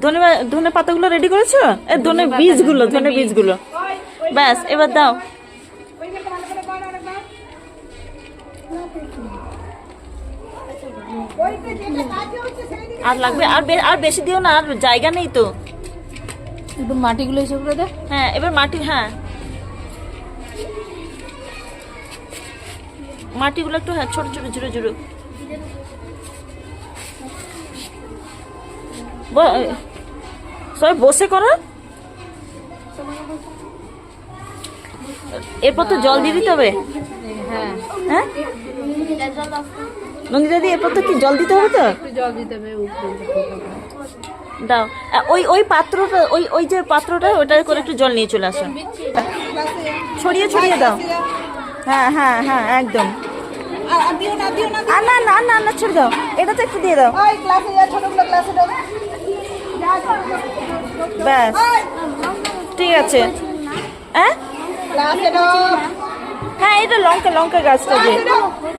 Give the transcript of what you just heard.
ধনে ধনে পাতাগুলো রেডি করেছো? ধনে বীজগুলো ব্যাস এবার দাও। আর লাগবে? আর বেশি দিও না, আর জায়গা নেই তো। একটু মাটিগুলো এসে করে দে। হ্যাঁ এবার মাটি, হ্যাঁ মাটিগুলো একটু, হ্যাঁ ছোট ছোট ঝুড়ো ঝুড়ো। সবাই বসে করো। এরপর তো জল দিয়ে দিতে হবে। হ্যাঁ হ্যাঁ নন্দিতা দি, এরপর তো কি জল দিতে হবে? তো একটু জল দিতে হবে দাও। ওই পাত্রটা, ওই যে পাত্রটা, ওটা করে একটু জল নিয়ে চলে আসো। ছড়িয়ে দাও। হ্যাঁ হ্যাঁ হ্যাঁ একদম। না না না না ছেড়ে দাও, এটা তো একটু দিয়ে দাও। ব্যাস ঠিক আছে। হ্যাঁ হ্যাঁ এটা লঙ্কা গাছটা যে